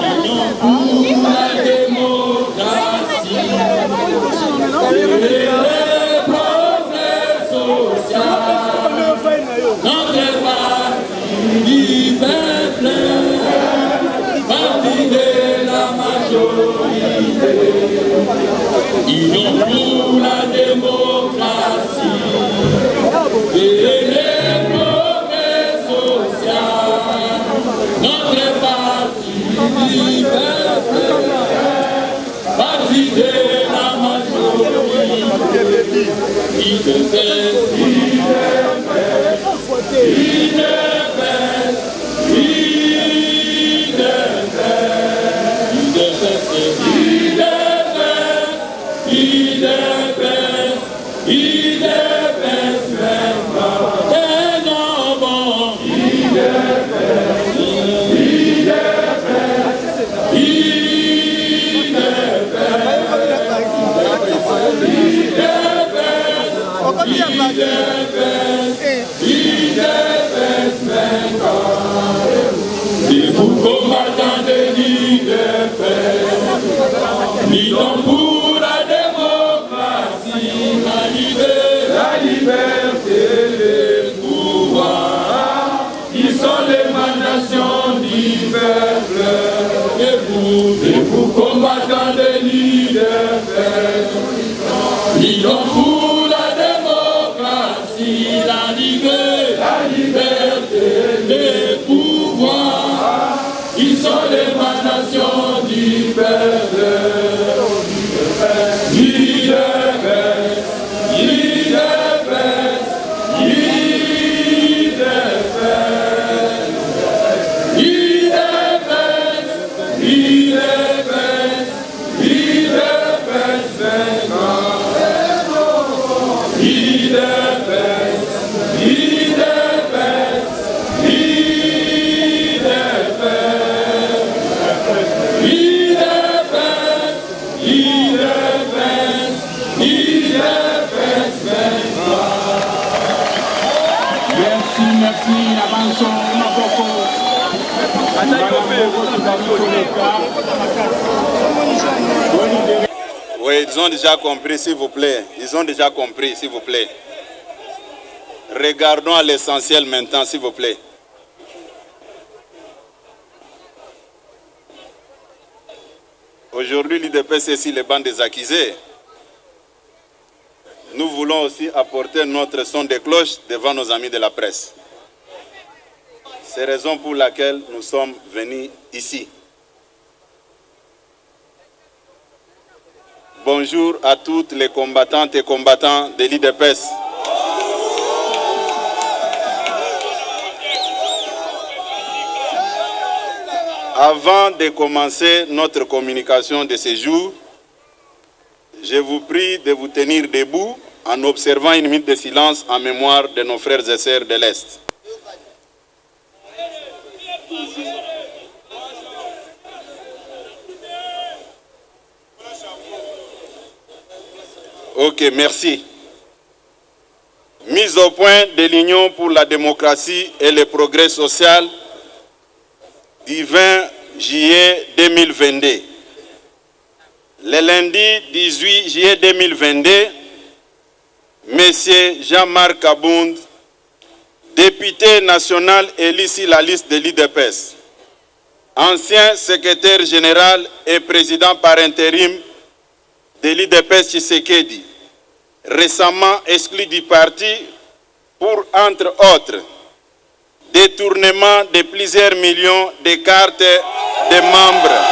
Union pour la démocratie et le progrès social. Notre parti du peuple, parti de la majorité. Union pour la démocratie et le progrès social. Notre parti du peuple, parti de la majorité. Debout combattant de l'IDPS, militons pour la démocratie, la liberté, le pouvoir. Ils sont l'émanation du peuple. Debout combattant de l'IDPS, militons pour la démocratie, la liberté, le pouvoir. Ils sont l'émanation du peuple. Oui, ils ont déjà compris, s'il vous plaît. Ils ont déjà compris, s'il vous plaît. Regardons à l'essentiel maintenant, s'il vous plaît. Aujourd'hui, l'IDPS est sur les bancs des accusés. Nous voulons aussi apporter notre son de cloche devant nos amis de la presse. C'est la raison pour laquelle nous sommes venus ici. Bonjour à toutes les combattantes et combattants de l'IDPS. Avant de commencer notre communication de ce jour, je vous prie de vous tenir debout en observant une minute de silence en mémoire de nos frères et sœurs de l'Est. Ok, merci. Mise au point de l'Union pour la démocratie et le progrès social du 20 juillet 2022. Le lundi 18 juillet 2022, M. Jean-Marc Kabound, député national élu sur la liste de l'IDPS, ancien secrétaire général et président par intérim de l'IDPS Tshisekedi, récemment exclu du parti pour, entre autres, détournement de plusieurs millions de cartes de membres.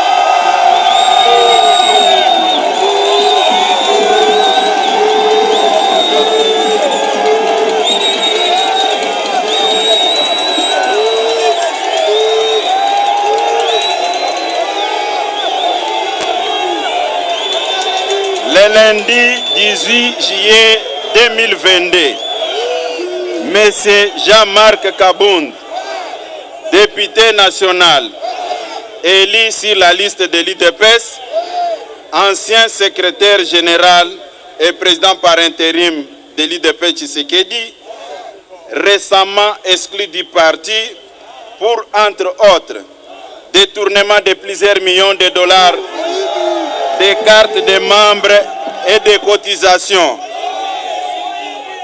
Le lundi 18 juillet 2022, M. Jean-Marc Kabound, député national, élu sur la liste de l'IDPS, ancien secrétaire général et président par intérim de l'IDPS Tshisekedi, récemment exclu du parti pour, entre autres, détournement de plusieurs millions de dollars, des cartes de membres et des cotisations,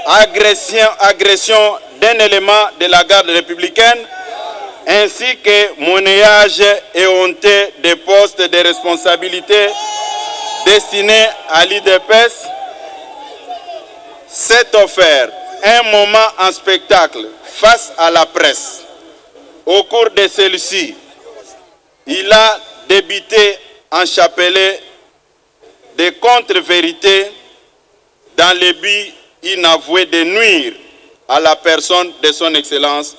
agression d'un élément de la garde républicaine, ainsi que monnayage et honteux des postes de responsabilité destinés à l'IDPS, s'est offert un moment en spectacle face à la presse. Au cours de celui-ci, il a débité en chapelet des contre-vérités dans le but inavoué de nuire à la personne de son Excellence,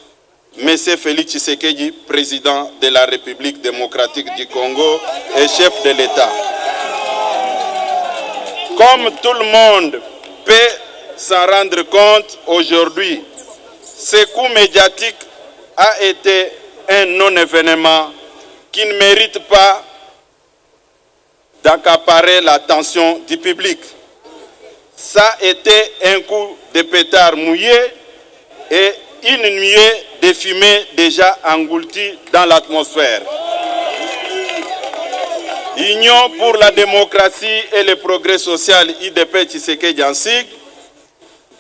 M. Félix Tshisekedi, président de la République démocratique du Congo et chef de l'État. Comme tout le monde peut s'en rendre compte aujourd'hui, ce coup médiatique a été un non-événement qui ne mérite pas d'accaparer l'attention du public. Ça a été un coup de pétard mouillé et une nuée de fumée déjà engloutie dans l'atmosphère. Union pour la démocratie et le progrès social, IDP Tshisekedi en sigle,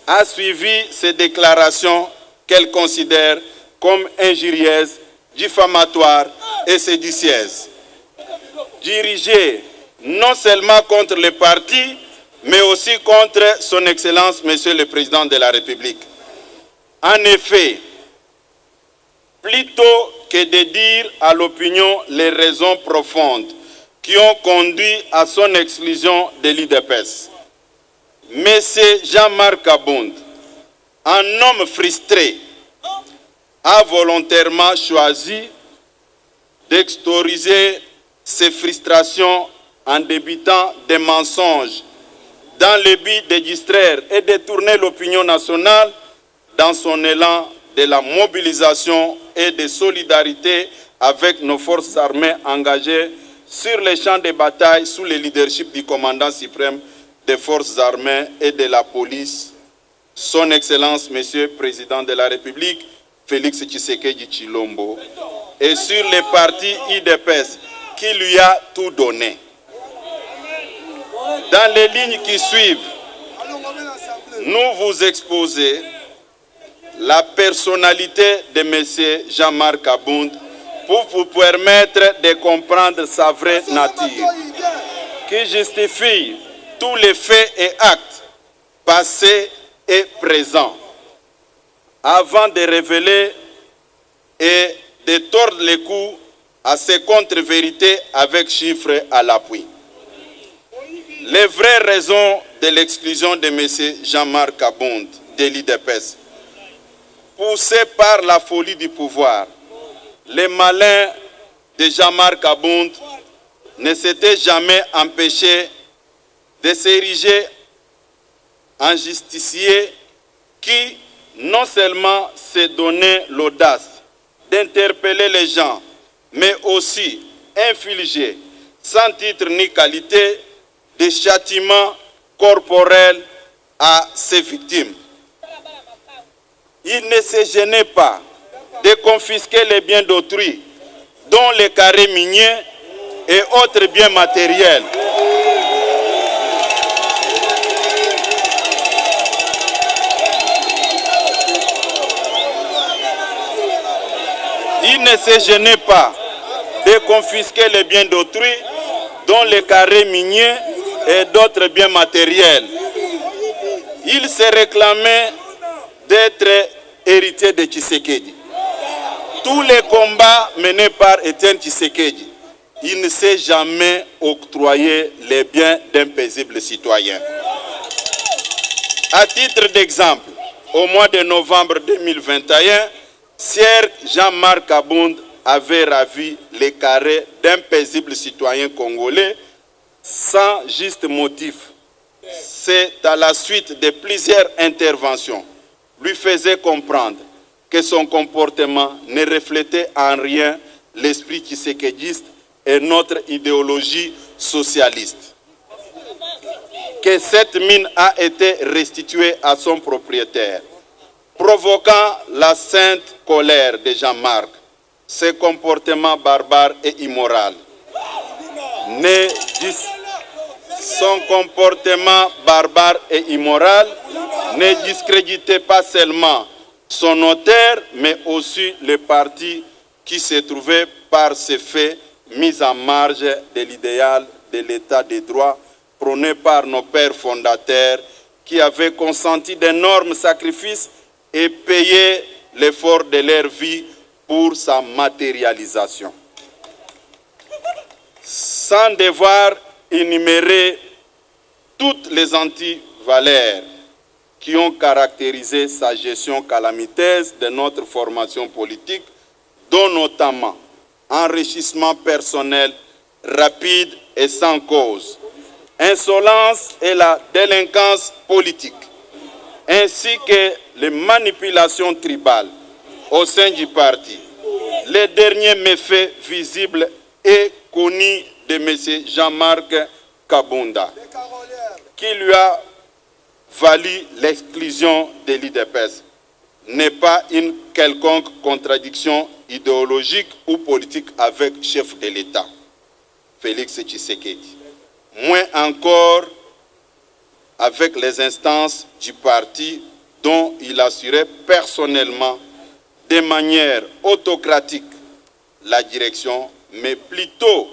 a suivi ces déclarations qu'elle considère comme injurieuses, diffamatoires et séditieuses, dirigées non seulement contre le parti, mais aussi contre son Excellence, Monsieur le Président de la République. En effet, plutôt que de dire à l'opinion les raisons profondes qui ont conduit à son exclusion de l'IDPS, M. Jean-Marc Abound, un homme frustré, a volontairement choisi d'extérioriser ses frustrations en débitant des mensonges dans le but de distraire et de tourner l'opinion nationale dans son élan de la mobilisation et de solidarité avec nos forces armées engagées sur les champs de bataille sous le leadership du commandant suprême des forces armées et de la police, son Excellence, Monsieur le Président de la République, Félix Tshisekedi Tshilombo, et sur les partis IDPS qui lui a tout donné. Dans les lignes qui suivent, nous vous exposons la personnalité de M. Jean-Marc Abound pour vous permettre de comprendre sa vraie nature, qui justifie tous les faits et actes passés et présents, avant de révéler et de tordre les cou à ces contre-vérités avec chiffres à l'appui. Les vraies raisons de l'exclusion de M. Jean-Marc Abound de l'IDPS, poussé par la folie du pouvoir, les malins de Jean-Marc Abound ne s'étaient jamais empêchés de s'ériger en justicier qui non seulement s'est donné l'audace d'interpeller les gens, mais aussi infliger, sans titre ni qualité, des châtiments corporels à ses victimes. Il ne se gênait pas de confisquer les biens d'autrui, dont les carrés miniers et autres biens matériels. Il ne se gênait pas de confisquer les biens d'autrui, dont les carrés miniers et d'autres biens matériels. Il se réclamait d'être héritier de Tshisekedi. Tous les combats menés par Étienne Tshisekedi, il ne s'est jamais octroyé les biens d'un paisible citoyen. À titre d'exemple, au mois de novembre 2021, Sieur Jean-Marc Abound avait ravi les carrés d'un paisible citoyen congolais sans juste motif. C'est à la suite de plusieurs interventions lui faisait comprendre que son comportement ne reflétait en rien l'esprit tshisekediste et notre idéologie socialiste. Que cette mine a été restituée à son propriétaire, provoquant la sainte colère de Jean-Marc. Ses comportements barbares et immoraux. Son comportement barbare et immoral ne discréditait pas seulement son auteur, mais aussi le parti qui se trouvait par ces faits mis en marge de l'idéal de l'état de droit prôné par nos pères fondateurs qui avaient consenti d'énormes sacrifices et payé l'effort de leur vie pour sa matérialisation. Sans devoir énumérer toutes les antivaleurs qui ont caractérisé sa gestion calamiteuse de notre formation politique, dont notamment enrichissement personnel rapide et sans cause, insolence et la délinquance politique, ainsi que les manipulations tribales au sein du parti. Les derniers méfaits visibles et connus de M. Jean-Marc Kabunda, qui lui a valu l'exclusion de l'UDPS, n'est pas une quelconque contradiction idéologique ou politique avec le chef de l'État, Félix Tshisekedi. Moins encore avec les instances du parti dont il assurait personnellement de manière autocratique la direction, mais plutôt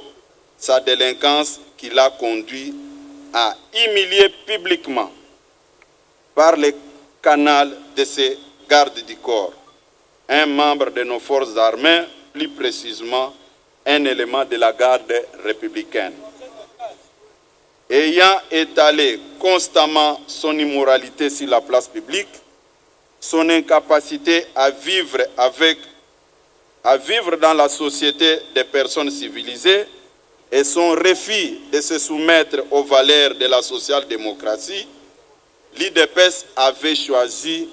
sa délinquance qui l'a conduit à humilier publiquement par le canal de ses gardes du corps un membre de nos forces armées, plus précisément un élément de la garde républicaine. Ayant étalé constamment son immoralité sur la place publique, son incapacité à vivre dans la société des personnes civilisées et son refus de se soumettre aux valeurs de la social-démocratie, l'UDPS avait choisi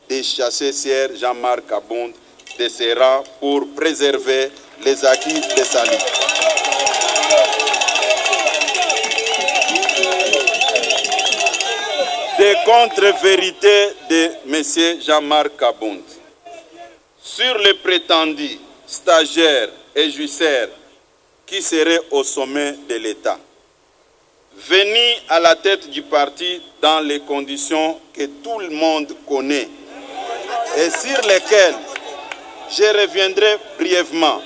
de chasser Sir Jean-Marc Kabunda de ses rangs pour préserver les acquis de sa lutte. Des contre-vérités de M. Jean-Marc Kabunda sur les prétendus stagiaires et jouisseurs qui seraient au sommet de l'État. Venu à la tête du parti dans les conditions que tout le monde connaît et sur lesquelles je reviendrai brièvement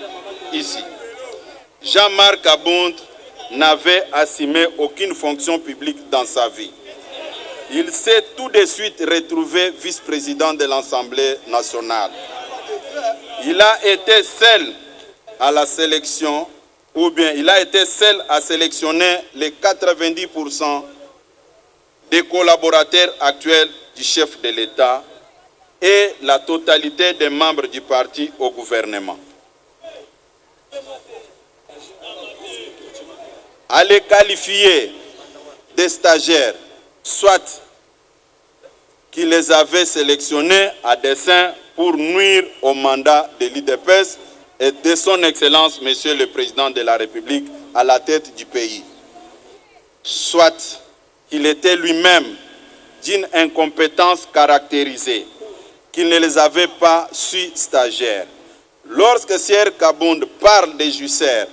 ici. Jean-Marc Kabunda n'avait assumé aucune fonction publique dans sa vie. Il s'est tout de suite retrouvé vice-président de l'Assemblée nationale. Il a été seul à la sélection, ou bien il a été seul à sélectionner les 90% des collaborateurs actuels du chef de l'État et la totalité des membres du parti au gouvernement. À les qualifier de stagiaires, soit qu'il les avait sélectionnés à dessein pour nuire au mandat de l'UDPS et de son Excellence, Monsieur le Président de la République, à la tête du pays. Soit qu'il était lui-même d'une incompétence caractérisée, qu'il ne les avait pas su stagiaires. Lorsque Sir Kabunda parle des jouisseurs,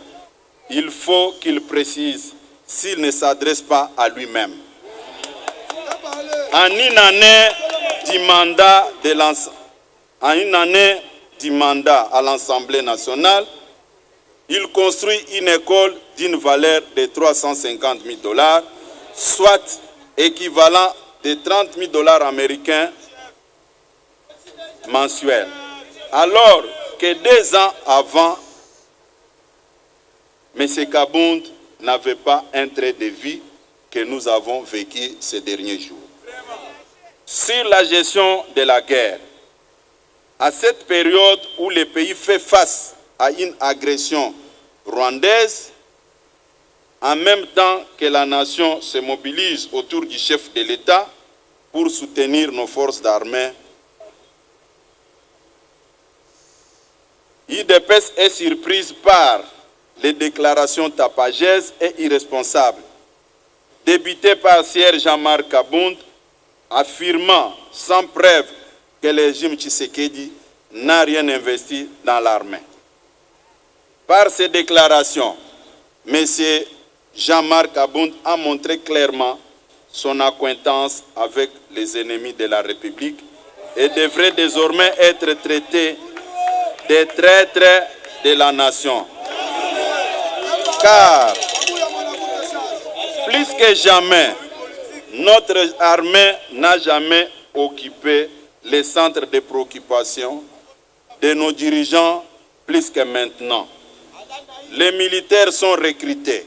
il faut qu'il précise s'il ne s'adresse pas à lui-même. En une année du mandat à l'Assemblée nationale, il construit une école d'une valeur de 350 000 $, soit équivalent de 30 000 $ américains mensuels. Alors que 2 ans avant, M. Kabunda n'avait pas un trait de vie que nous avons vécu ces derniers jours. Sur la gestion de la guerre, à cette période où le pays fait face à une agression rwandaise, en même temps que la nation se mobilise autour du chef de l'État pour soutenir nos forces d'armée, l'UDPS est surprise par les déclarations tapageuses et irresponsables débutées par Sir Jean-Marc Kabunda, affirmant sans preuve que le régime Tshisekedi n'a rien investi dans l'armée. Par ces déclarations, M. Jean-Marc Abound a montré clairement son acquaintance avec les ennemis de la République et devrait désormais être traité des traîtres de la nation. Car, plus que jamais, notre armée n'a jamais occupé les centres de préoccupation de nos dirigeants plus que maintenant. Les militaires sont recrutés,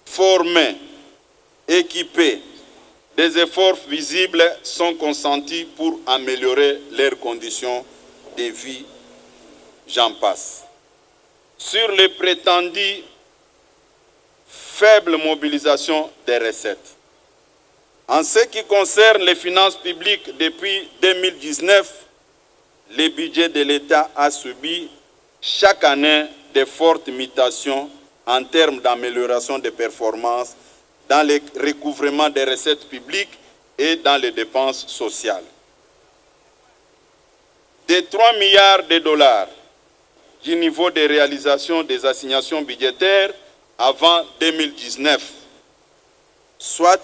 formés, équipés. Des efforts visibles sont consentis pour améliorer leurs conditions de vie. J'en passe. Sur les prétendues faibles mobilisations des recettes. En ce qui concerne les finances publiques, depuis 2019, le budget de l'État a subi chaque année de fortes mutations en termes d'amélioration des performances dans le recouvrement des recettes publiques et dans les dépenses sociales. Des 3 milliards de dollars du niveau de réalisation des assignations budgétaires avant 2019, soit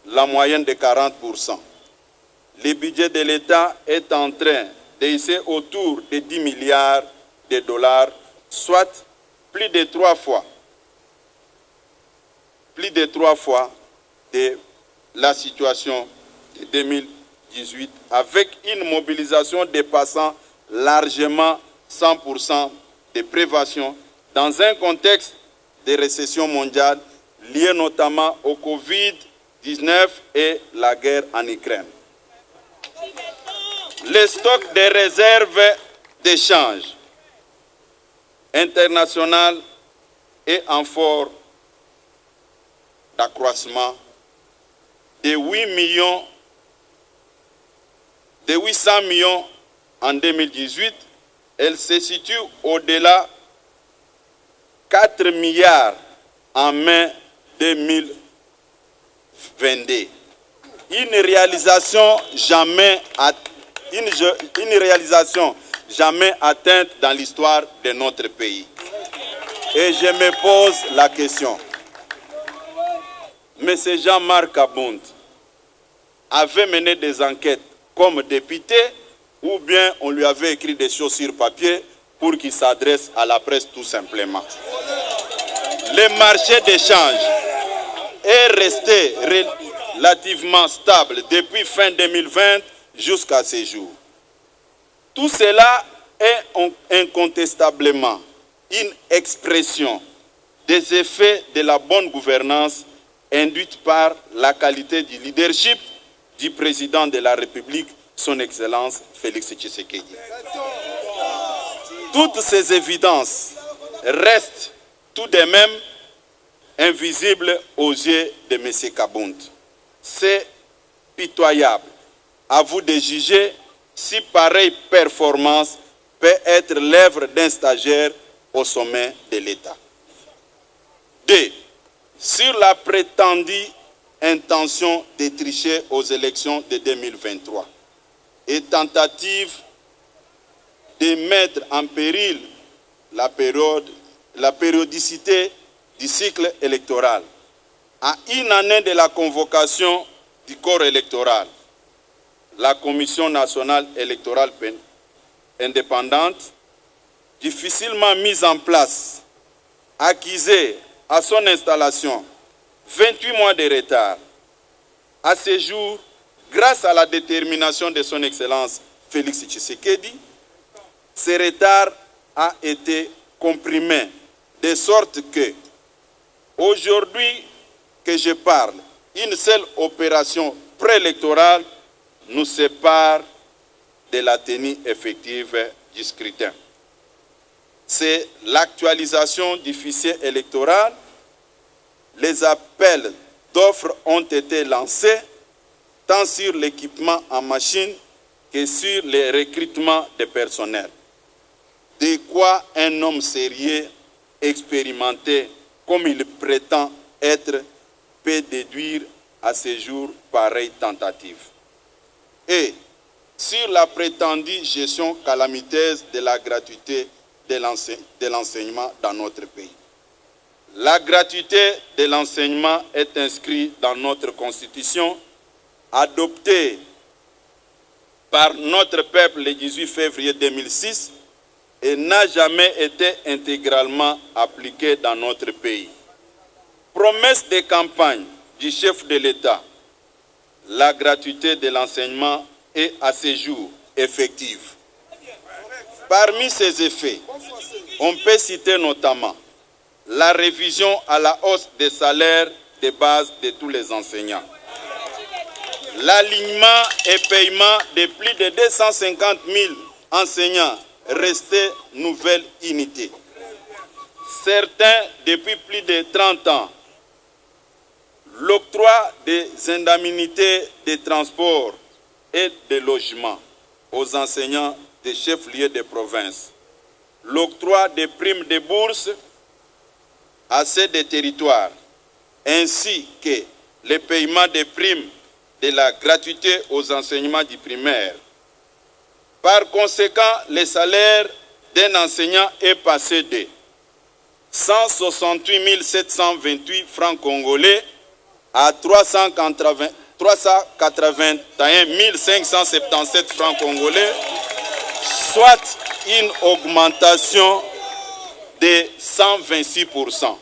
la moyenne de 40%. Le budget de l'État est en train de hisser autour de 10 milliards de dollars, soit plus de 3 fois de la situation de 2018, avec une mobilisation dépassant largement 100% de prévention dans un contexte de récession mondiale liée notamment au Covid-19 et la guerre en Ukraine. Le stock des réserves d'échange international est en fort d'accroissement de 800 millions en 2018. Elle se situe au-delà 4 milliards en mai 2022. Une réalisation jamais atteinte dans l'histoire de notre pays. Et je me pose la question. M. Jean-Marc Abound avait mené des enquêtes comme député ou bien on lui avait écrit des choses sur papier pour qu'il s'adresse à la presse tout simplement. Le marché d'échange est resté relativement stable depuis fin 2020 jusqu'à ce jour. Tout cela est incontestablement une expression des effets de la bonne gouvernance induite par la qualité du leadership du président de la République, son Excellence Félix Tshisekedi. Toutes ces évidences restent tout de même invisibles aux yeux de M. Abound. C'est pitoyable. À vous de juger si pareille performance peut être l'œuvre d'un stagiaire au sommet de l'État. 2. Sur la prétendue intention de tricher aux élections de 2023 et tentative de mettre en péril la périodicité du cycle électoral. À une année de la convocation du corps électoral, la Commission nationale électorale indépendante, difficilement mise en place, accusée à son installation 28 mois de retard. À ce jour, grâce à la détermination de son Excellence Félix Tshisekedi, ce retard a été comprimé de sorte que, aujourd'hui que je parle, une seule opération préélectorale nous sépare de la tenue effective du scrutin. C'est l'actualisation du fichier électoral. Les appels d'offres ont été lancés tant sur l'équipement en machine que sur les recrutements de personnel. De quoi un homme sérieux, expérimenté, comme il prétend être, peut déduire à ce jour pareille tentative. Et sur la prétendue gestion calamiteuse de la gratuité de l'enseignement dans notre pays. La gratuité de l'enseignement est inscrite dans notre Constitution, adoptée par notre peuple le 18 février 2006 et n'a jamais été intégralement appliquée dans notre pays. Promesse de campagne du chef de l'État, la gratuité de l'enseignement est à ce jour effective. Parmi ces effets, on peut citer notamment la révision à la hausse des salaires de base de tous les enseignants, l'alignement et paiement de plus de 250 000 enseignants restés nouvelle unité. Certains depuis plus de 30 ans, l'octroi des indemnités de transport et de logement aux enseignants des chefs-lieux de province, l'octroi des primes de bourse à ceux des territoires, ainsi que le paiement des primes de la gratuité aux enseignements du primaire. Par conséquent, le salaire d'un enseignant est passé de 168 728 francs congolais à 381 577 francs congolais, soit une augmentation de 126%.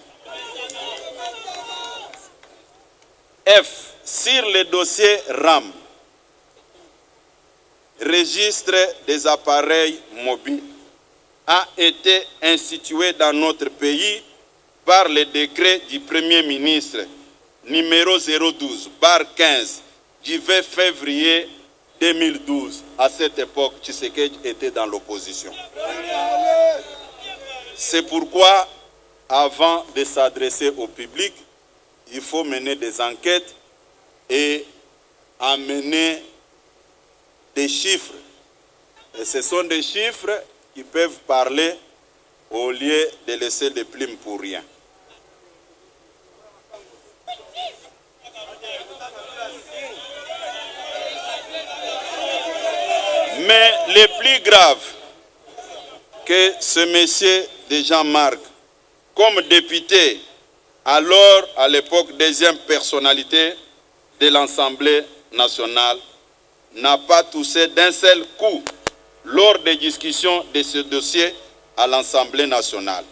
F. Sur le dossier RAM, registre des appareils mobiles, a été institué dans notre pays par le décret du Premier ministre numéro 012/15 du 20 février 2012. À cette époque, Tshisekedi était dans l'opposition. C'est pourquoi, avant de s'adresser au public, il faut mener des enquêtes et amener des chiffres. Et ce sont des chiffres qui peuvent parler au lieu de laisser des plumes pour rien. Mais le plus grave que ce monsieur de Jean-Marc, comme député, alors à l'époque deuxième personnalité de l'Assemblée nationale, n'a pas touché d'un seul coup lors des discussions de ce dossier à l'Assemblée nationale.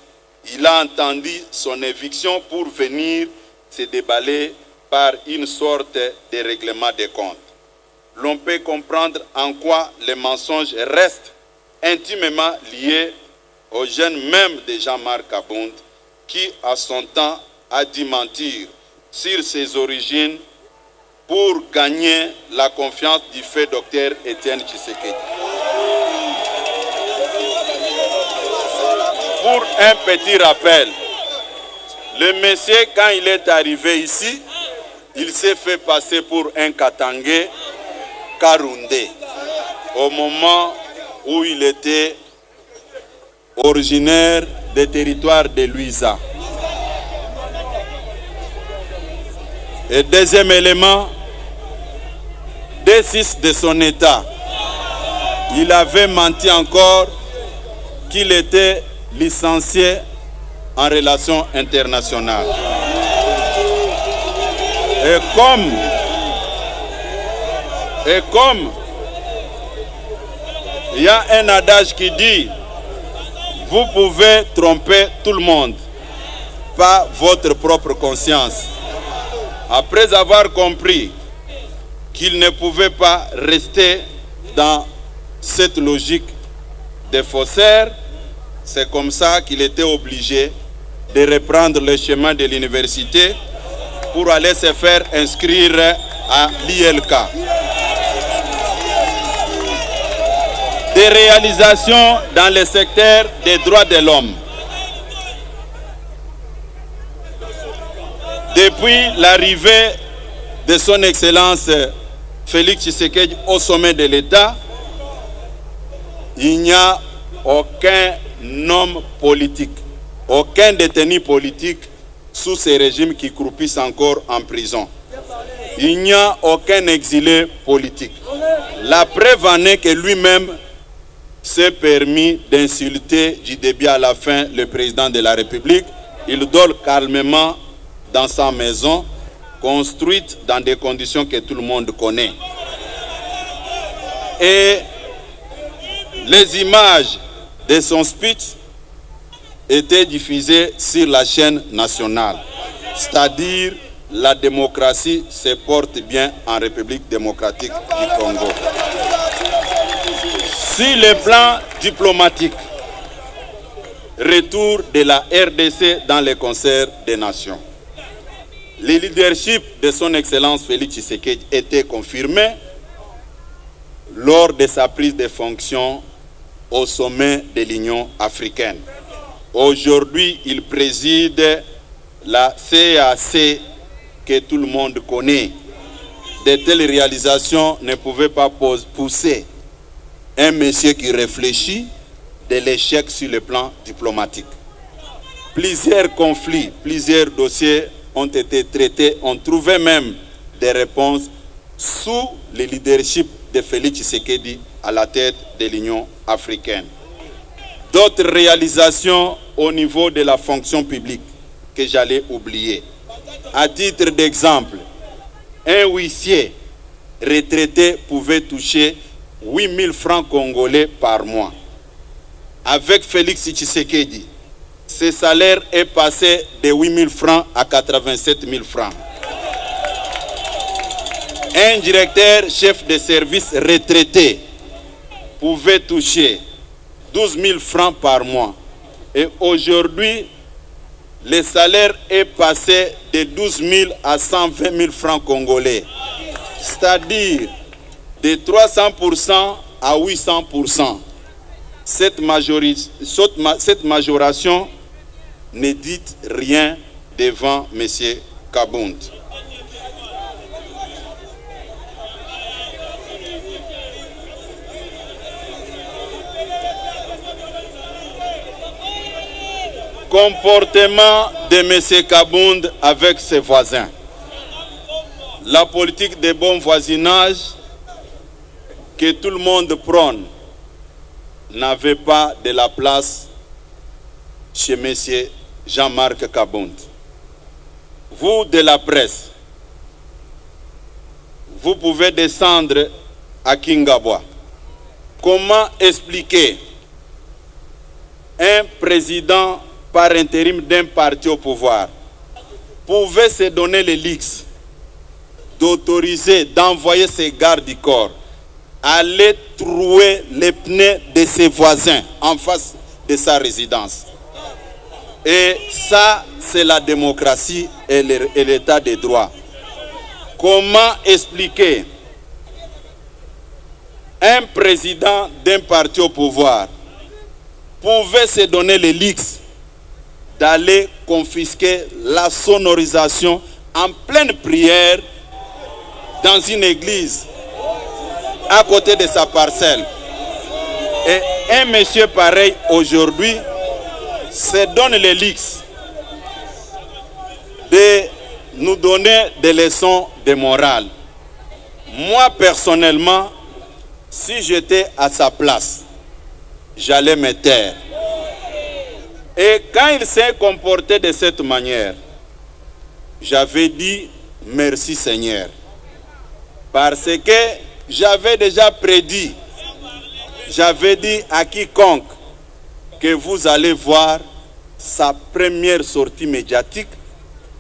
Il a entendu son éviction pour venir se déballer par une sorte de règlement des comptes. L'on peut comprendre en quoi les mensonges restent intimement liés au jeune même de Jean-Marc Abound, qui à son temps a dû mentir sur ses origines pour gagner la confiance du fait docteur Étienne Tshisekedi. Pour un petit rappel, le monsieur, quand il est arrivé ici, il s'est fait passer pour un Katangé Karundé, au moment où il était originaire des territoires de Luiza. Et deuxième élément, des fils de son état, il avait menti encore qu'il était licencié en relations internationales. Et comme il y a un adage qui dit, vous pouvez tromper tout le monde, pas votre propre conscience. Après avoir compris qu'il ne pouvait pas rester dans cette logique des faussaires, c'est comme ça qu'il était obligé de reprendre le chemin de l'université pour aller se faire inscrire à l'ILK. Des réalisations dans le secteur des droits de l'homme. Depuis l'arrivée de son Excellence Félix Tshisekedi au sommet de l'État, il n'y a aucun homme politique, aucun détenu politique sous ces régimes qui croupissent encore en prison. Il n'y a aucun exilé politique. La preuve en est que lui-même, s'est permis d'insulter du début à la fin le président de la République. Il dort calmement dans sa maison, construite dans des conditions que tout le monde connaît. Et les images de son speech étaient diffusées sur la chaîne nationale. C'est-à-dire, la démocratie se porte bien en République démocratique du Congo. Sur le plan diplomatique, retour de la RDC dans le concert des nations. Le leadership de son Excellence Félix Tshisekedi était confirmé lors de sa prise de fonction au sommet de l'Union africaine. Aujourd'hui, il préside la CAC que tout le monde connaît. De telles réalisations ne pouvaient pas pousser un monsieur qui réfléchit de l'échec sur le plan diplomatique. Plusieurs conflits, plusieurs dossiers ont été traités, on trouvait même des réponses sous le leadership de Félix Tshisekedi à la tête de l'Union africaine. D'autres réalisations au niveau de la fonction publique que j'allais oublier. À titre d'exemple, un huissier retraité pouvait toucher 8 000 francs congolais par mois. Avec Félix Tshisekedi, ce salaire est passé de 8 000 francs à 87 000 francs. Un directeur chef de service retraité pouvait toucher 12 000 francs par mois. Et aujourd'hui, le salaire est passé de 12 000 à 120 000 francs congolais. C'est-à-dire de 300% à 800%. Cette majoration ne dit rien devant M. Kabound. Comportement de M. Kabound avec ses voisins. La politique de bon voisinage que tout le monde prône n'avait pas de la place chez M. Jean-Marc Kabound. Vous de la presse, vous pouvez descendre à Kingabwa. Comment expliquer un président par intérim d'un parti au pouvoir pouvait se donner le luxe d'autoriser, d'envoyer ses gardes du corps aller trouer les pneus de ses voisins en face de sa résidence? Et ça, c'est la démocratie et l'état de droit. Comment expliquer un président d'un parti au pouvoir pouvait se donner le luxe d'aller confisquer la sonorisation en pleine prière dans une église à côté de sa parcelle? Et un monsieur pareil aujourd'hui se donne le luxe de nous donner des leçons de morale. Moi personnellement, si j'étais à sa place, j'allais me taire. Et quand il s'est comporté de cette manière, j'avais dit merci Seigneur. Parce que j'avais déjà prédit, j'avais dit à quiconque que vous allez voir sa première sortie médiatique,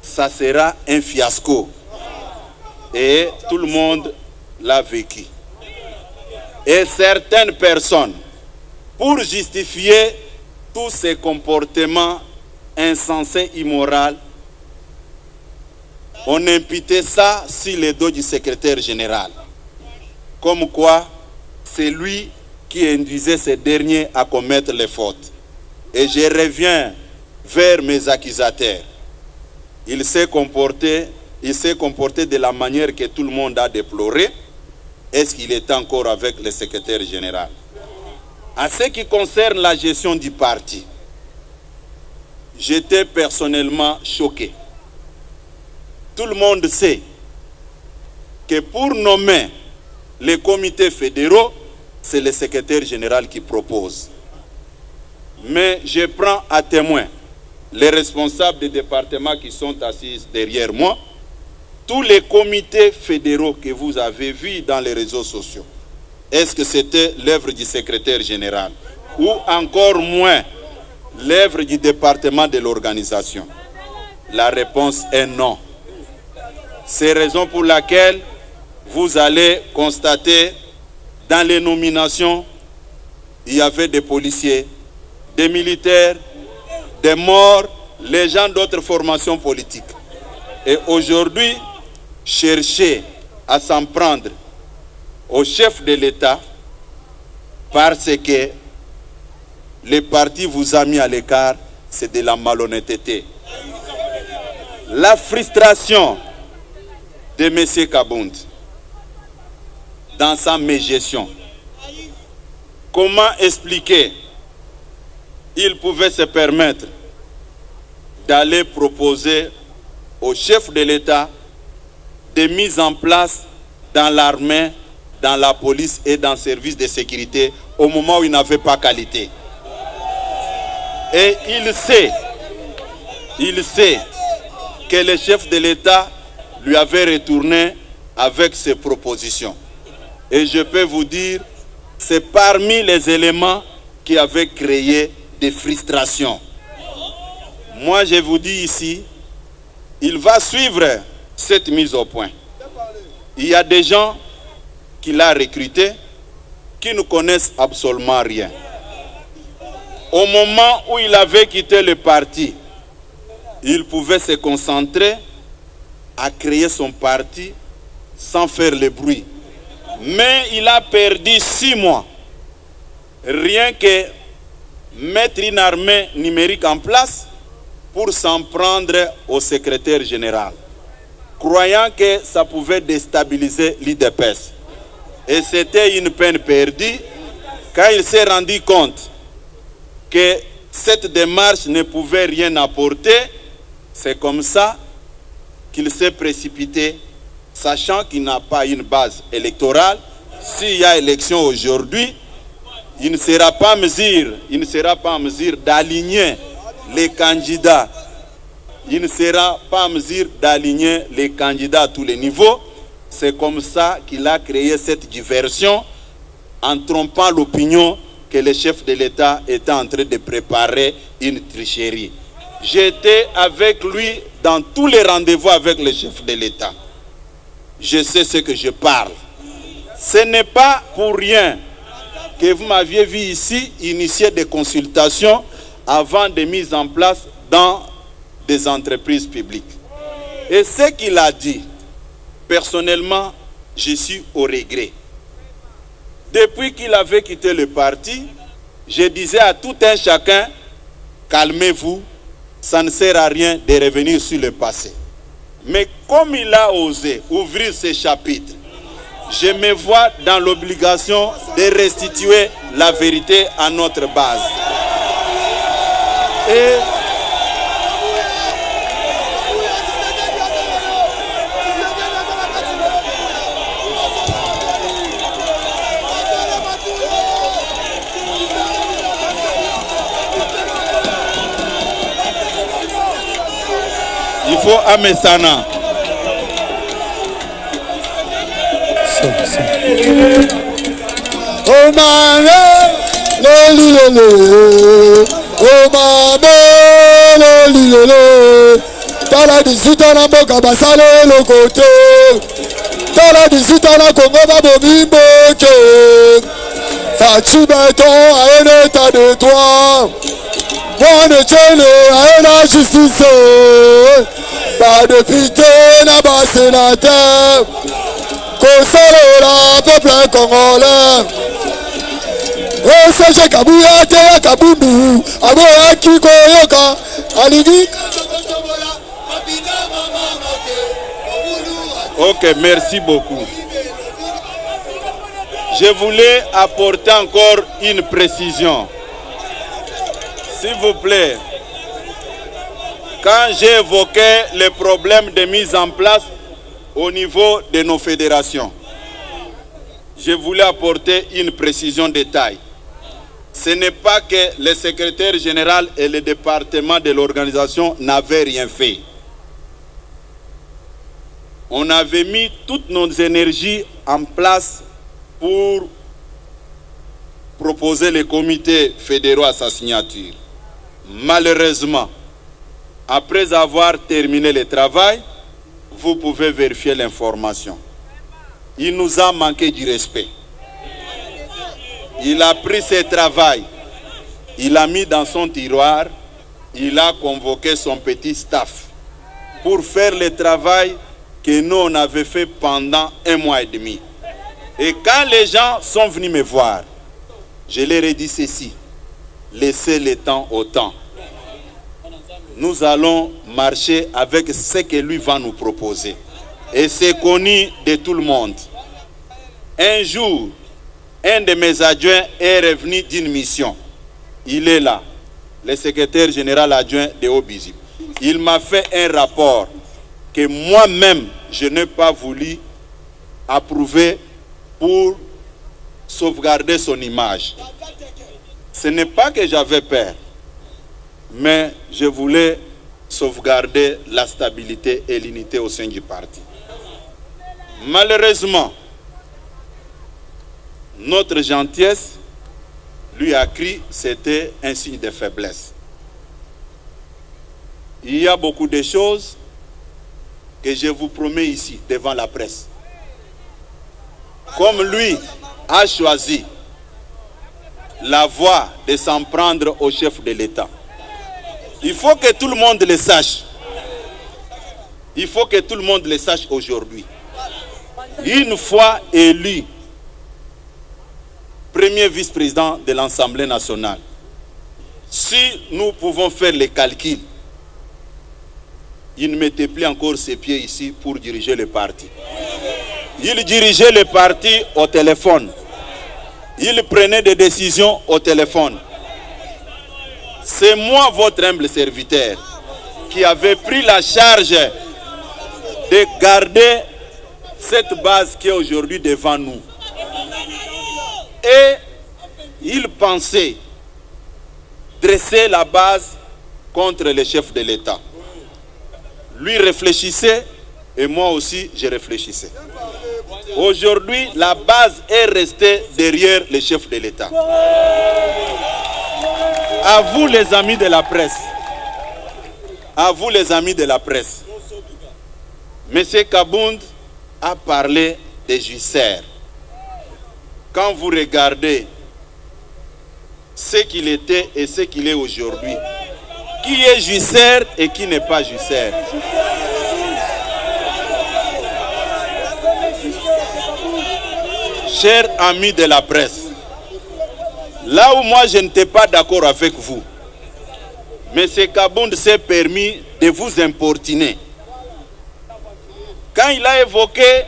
ça sera un fiasco. Et tout le monde l'a vécu. Et certaines personnes, pour justifier tous ces comportements insensés, immoraux, on imputait ça sur le dos du secrétaire général. Comme quoi, c'est lui qui induisait ces derniers à commettre les fautes. Et je reviens vers mes accusateurs. Il s'est comporté de la manière que tout le monde a déploré. Est-ce qu'il est encore avec le secrétaire général? En ce qui concerne la gestion du parti, j'étais personnellement choqué. Tout le monde sait que pour nommer les comités fédéraux, c'est le secrétaire général qui propose. Mais je prends à témoin les responsables des départements qui sont assis derrière moi, tous les comités fédéraux que vous avez vus dans les réseaux sociaux. Est-ce que c'était l'œuvre du secrétaire général ou encore moins l'œuvre du département de l'organisation? La réponse est non. C'est la raison pour laquelle vous allez constater dans les nominations, il y avait des policiers, des militaires, des morts, les gens d'autres formations politiques. Et aujourd'hui, chercher à s'en prendre au chef de l'État parce que le parti vous a mis à l'écart, c'est de la malhonnêteté. La frustration de M. Kabound dans sa mégestion. Comment expliquer il pouvait se permettre d'aller proposer au chef de l'État des mises en place dans l'armée, dans la police et dans le service de sécurité au moment où il n'avait pas qualité. Et il sait que le chef de l'État lui avait retourné avec ses propositions. Et je peux vous dire, c'est parmi les éléments qui avaient créé des frustrations. Moi, je vous dis ici, il va suivre cette mise au point. Il y a des gens qu'il a recrutés qui ne connaissent absolument rien. Au moment où il avait quitté le parti, il pouvait se concentrer à créer son parti sans faire le bruit. Mais il a perdu 6 mois. Rien que mettre une armée numérique en place pour s'en prendre au secrétaire général, croyant que ça pouvait déstabiliser l'IDPS. Et c'était une peine perdue quand il s'est rendu compte que cette démarche ne pouvait rien apporter. C'est comme ça qu'il s'est précipité, sachant qu'il n'a pas une base électorale. S'il y a élection aujourd'hui, il ne sera pas en mesure d'aligner les candidats. Il ne sera pas en mesure d'aligner les candidats à tous les niveaux. C'est comme ça qu'il a créé cette diversion en trompant l'opinion que le chef de l'État était en train de préparer une tricherie. J'étais avec lui dans tous les rendez-vous avec le chef de l'État. Je sais ce que je parle. Ce n'est pas pour rien que vous m'aviez vu ici initier des consultations avant de mise en place dans des entreprises publiques. Et ce qu'il a dit, personnellement, je suis au regret. Depuis qu'il avait quitté le parti, je disais à tout un chacun, calmez-vous, ça ne sert à rien de revenir sur le passé. Mais comme il a osé ouvrir ce chapitre, je me vois dans l'obligation de restituer la vérité à notre base. Et il faut Amesana. Oh mame, lolilele. Oh mame, lolilele. Tala disita na boka basale le côté. Tala disita na Congo va bomimboke. Fachi béton à un état de droit. Moi de Tchène à la justice. Pas de pité na bas sénateur. Konsolera peuple congolais. Et c'est Kabouya te Kabundu. Aboya Kiko Yoka. Aligi. Ok, merci beaucoup. Je voulais apporter encore une précision. S'il vous plaît, quand j'ai évoqué les problèmes de mise en place au niveau de nos fédérations, je voulais apporter une précision de taille. Ce n'est pas que le secrétaire général et le département de l'organisation n'avaient rien fait. On avait mis toutes nos énergies en place pour proposer les comités fédéraux à sa signature. Malheureusement, après avoir terminé le travail, vous pouvez vérifier l'information. Il nous a manqué du respect. Il a pris ce travail, il l'a mis dans son tiroir, il a convoqué son petit staff pour faire le travail que nous on avait fait pendant 1 mois et demi. Et quand les gens sont venus me voir, je leur ai dit ceci: laissez le temps au temps. Nous allons marcher avec ce que lui va nous proposer. Et c'est connu de tout le monde. Un jour, un de mes adjoints est revenu d'une mission. Il est là, le secrétaire général adjoint de Haut-Bizib. Il m'a fait un rapport que moi-même, je n'ai pas voulu approuver pour sauvegarder son image. Ce n'est pas que j'avais peur, mais je voulais sauvegarder la stabilité et l'unité au sein du parti. Malheureusement, notre gentillesse lui a crié, c'était un signe de faiblesse. Il y a beaucoup de choses que je vous promets ici, devant la presse. Comme lui a choisi la voie de s'en prendre au chef de l'État, il faut que tout le monde le sache. Il faut que tout le monde le sache aujourd'hui. Une fois élu premier vice-président de l'Assemblée nationale, si nous pouvons faire les calculs, il ne mettait plus encore ses pieds ici pour diriger le parti. Il dirigeait le parti au téléphone. Il prenait des décisions au téléphone. C'est moi, votre humble serviteur, qui avait pris la charge de garder cette base qui est aujourd'hui devant nous. Et il pensait dresser la base contre le chef de l'État. Lui réfléchissait et moi aussi je réfléchissais. Aujourd'hui, la base est restée derrière le chef de l'État. À vous les amis de la presse, à vous les amis de la presse, M. Kabound a parlé des juicères. Quand vous regardez ce qu'il était et ce qu'il est aujourd'hui, qui est juicère et qui n'est pas juicère? Chers amis de la presse, là où moi je n'étais pas d'accord avec vous, M. Kabound s'est permis de vous importuner. Quand il a évoqué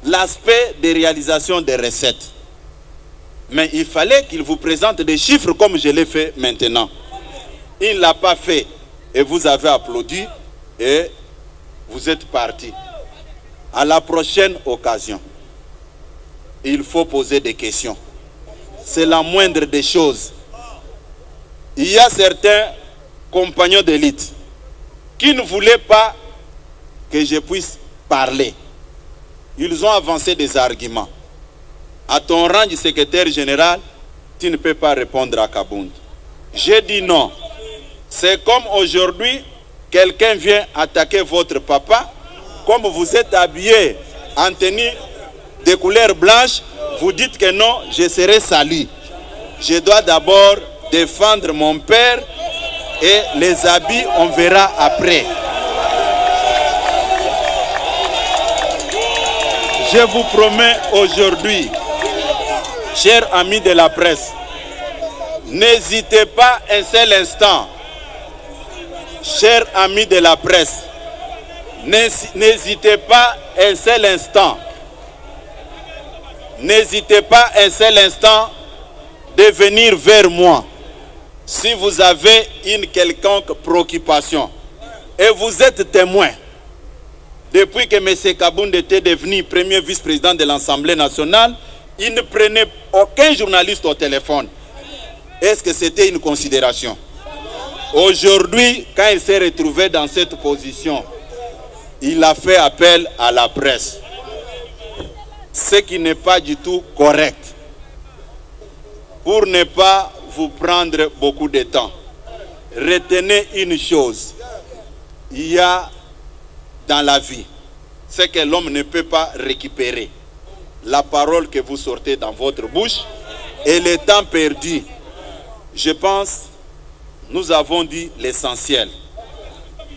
l'aspect des réalisations des recettes, mais il fallait qu'il vous présente des chiffres comme je l'ai fait maintenant. Il ne l'a pas fait et vous avez applaudi et vous êtes parti. À la prochaine occasion, il faut poser des questions. C'est la moindre des choses. Il y a certains compagnons d'élite qui ne voulaient pas que je puisse parler. Ils ont avancé des arguments. À ton rang de secrétaire général, tu ne peux pas répondre à Kabound. J'ai dit non. C'est comme aujourd'hui, quelqu'un vient attaquer votre papa. Comme vous êtes habillé en tenue de couleur blanche, vous dites que non, je serai sali. Je dois d'abord défendre mon père et les habits, on verra après. Je vous promets aujourd'hui, chers amis de la presse, n'hésitez pas un seul instant. Chers amis de la presse, n'hésitez pas un seul instant. N'hésitez pas un seul instant de venir vers moi si vous avez une quelconque préoccupation. Et vous êtes témoin depuis que M. Kabound était devenu premier vice-président de l'Assemblée nationale, il ne prenait aucun journaliste au téléphone. Est-ce que c'était une considération? Aujourd'hui, quand il s'est retrouvé dans cette position, il a fait appel à la presse. Ce qui n'est pas du tout correct. Pour ne pas vous prendre beaucoup de temps, retenez une chose. Il y a dans la vie ce que l'homme ne peut pas récupérer. La parole que vous sortez dans votre bouche et le temps perdu. Je pense, nous avons dit l'essentiel.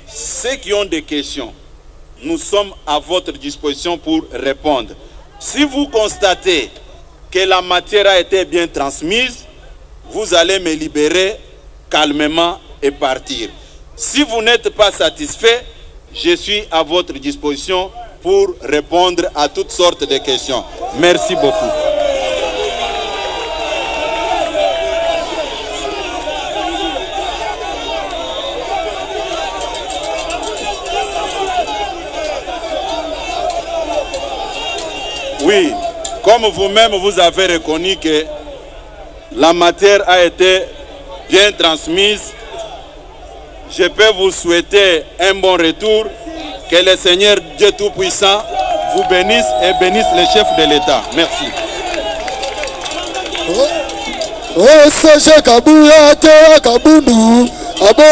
Ceux qui ont des questions, nous sommes à votre disposition pour répondre. Si vous constatez que la matière a été bien transmise, vous allez me libérer calmement et partir. Si vous n'êtes pas satisfait, je suis à votre disposition pour répondre à toutes sortes de questions. Merci beaucoup. Oui, comme vous-même vous avez reconnu que la matière a été bien transmise, je peux vous souhaiter un bon retour. Que le Seigneur Dieu Tout-Puissant vous bénisse et bénisse les chefs de l'État. Merci. Oh, Serge Kabuya te Kabundu, Abo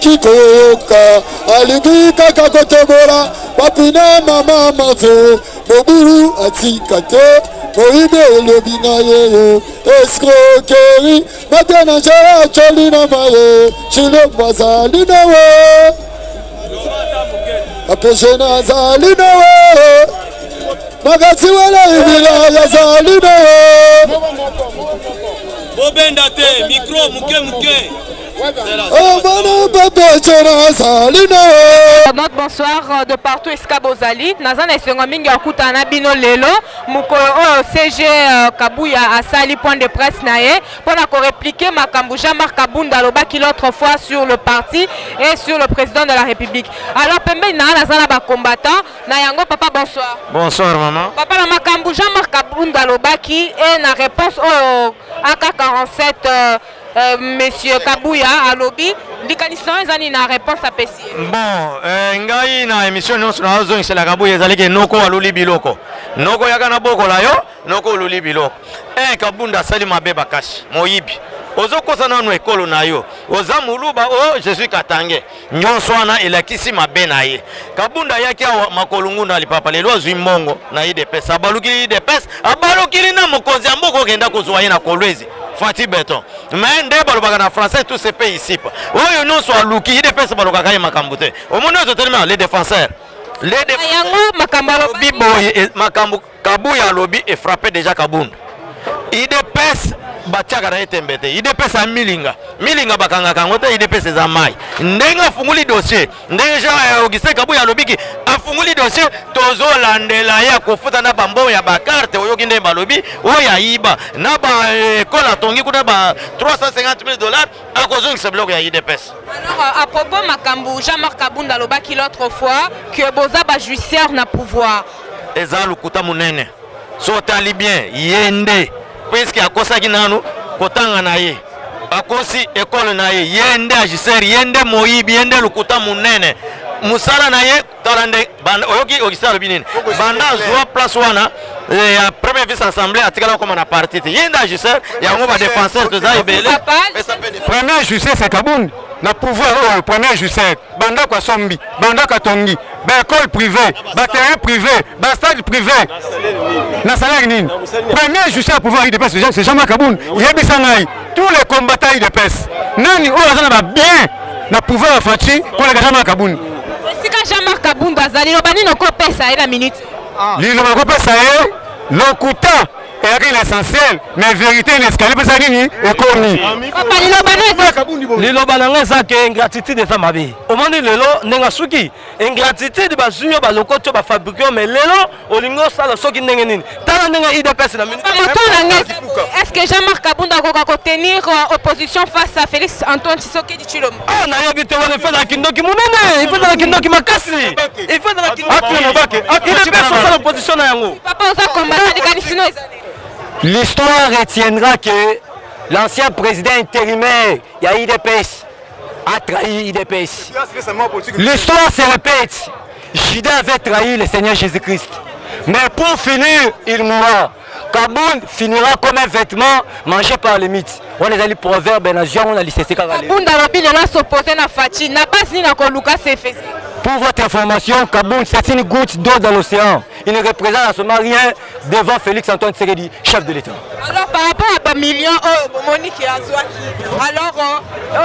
Kikoka, Alibi Kakakotobora, Papina Mama Mate, Moburu Atikate, Moïbe Lobinaye, Escroquerie, Matana Jara Cholina Maye, Chilo Mazalinawe. Apeshena Zalinawe, Magatiwala Ibila Yazalinawe. Bobendate, micro, muke. Notre bonsoir de partout Eskabozali. Nazan Esengoming Yakutana Bino Lelo. Muko CG Kabuya a sali point de presse nae. Pour la répliquer Makambuja Markabunda Lobaki l'autre fois sur le parti et sur le président de la République. Alors Pembe na Nazana ba combattant. Nayango papa bonsoir. Bonsoir maman. Papa la Makambuja Markabunda Lobaki et na réponse au AK-47 Monsieur Kabuya à lobby, na réponse à Pessi. Bon, ngai na émission non sur la zone c'est la Kabuya zalike noko aluli biloko. Noko yakana boko la yo, noko aluli biloko. Kabunda sali mabeba kashi, moyibi. Ozo kosana no ekolo na yo. Oza muluba o je suis Katange. Nyonswana elakisi mabena ye. Kabunda yaki makolungu na lipapa lelo zwi mbongo na ide pesa baluki ide pesa abalukili na mokonzi amboko kenda kozwa ye na Kolwezi. Fati Beton. Mais ndé balobaka na français tous ces pays ici. Oyo non soit luki ide pesa balokaka ye makambute. Au monde totalement les défenseurs. Les défenseurs makambo biboye makambo Kabuya lobby est frappé déjà Kabunda. Ide pesa batiaka na etembete ide pesa milinga bakanga kangote ide pesa za mai ndenga funguli dossier ndeja Augustin Kabuya lobiki afunguli dossier tozo landela ya kofuta na bambo ya bakarte oyoki nde balobi oya iba na ba kola tongi kuna ba $350,000 akozongisa bloc ya ide pesa. Alors à propos makambu Jean-Marc Kabunda lobaki l'autre fois que boza ba judiciaire na pouvoir eza lukuta munene so tali bien yende puisque akosaki nanu kotanga na ye akosi école na ye yende agiseri yende moyibi yende lukuta munene musala na ye talande oyoki ogisalo binene banda zwa place wana ya premier vice assemblée atikala comme na parti yende agiseri yango ba défenseur de zaibele premier justice c'est Kabunda na pouvoir au premier justice banda kwa sombi banda katongi ba école privée ba terrain privé ba stade privé na salaire nini premier justice pouvoir de pèse c'est Jean-Marc Kabunda yebisa ngai tous les combattants de pèse nani o azana ba bien na pouvoir fati pour les Jean-Marc Kabunda sika Jean-Marc Kabunda zali lo bani no ko pesa ila minute li no ko pesa e lokuta et l'essentiel, mais vérité l'escalier parce que ni économie. Lilo balanga ça que ingratitude de femme abi. Au moment lelo nenga ingratitude ba zuyo ba lokoto ba fabriquer mais lelo olingo sala soki ndenge nini. Tala Est-ce que Jean-Marc Kabunda va tenir opposition face à Félix Antoine Tshisekedi Tshilombo? Ah, il fait dans la Kindoki Moumene, il fait dans la Kindoki Makassi, il fait dans la Kindoki. Il est personne en opposition à Yango. Papa, on a combattu. L'histoire retiendra que l'ancien président intérimaire, il y a IDPS, a trahi IDPS. L'histoire se répète. Judas avait trahi le Seigneur Jésus-Christ. Mais pour finir, il mourra. Kaboun finira comme un vêtement mangé par les mythes. On est allé proverbe, on a laissé ces Kaboun s'opposer à Fachi, n'a pas signé à Lucas fait. Pour votre information, Kaboun, c'est une goutte d'eau dans l'océan. Il ne représente absolument rien devant Félix Antoine Tshisekedi, chef de l'État. Alors par rapport à Million, Monique et Azouaki, alors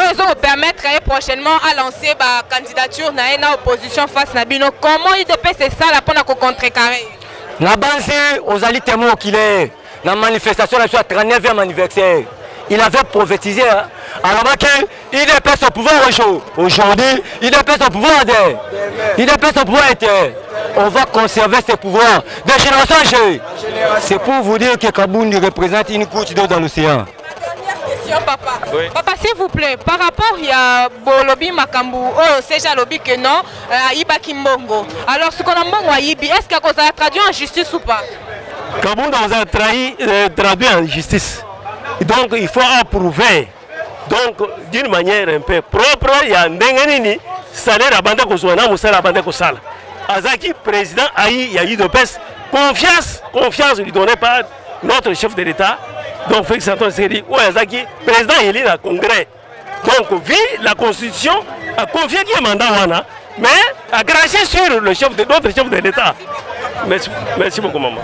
ils vont permettre prochainement à lancer la candidature dans l'opposition face à Bino. Comment il dépêche ça pour contrecarrer? La base aux alliés témoins qu'il est, la manifestation la 39e anniversaire, il avait prophétisé alors qu'il dépasse son pouvoir aujourd'hui, il dépasse son pouvoir il dépasse son pouvoir interne. On va conserver ses pouvoirs de génération en génération. C'est pour vous dire que Kaboun représente une goutte d'eau dans l'océan. Papa, oui. Papa s'il vous plaît, par rapport à Bolobi Makambu, c'est déjà lobby que non, Iba Kimbongo. Alors ce qu'on a mbongo à Ibi, est-ce qu'on a traduit en justice ou pas? Kaboun a traduit en justice. Donc il faut approuver. Donc d'une manière un peu propre, il y a un dengenini, salaire à bande Koswana, Moussa à bande Kosala. Azaki, président, il y a eu de peste. Confiance lui donnée par notre chef de l'État. Donc Félix Antoine Tshisekedi, Azaki, président, il est dans le Congrès. Donc, vu la Constitution, a confié qu'il y a un mandat, mais a craché sur notre chef de l'État. Merci beaucoup, maman.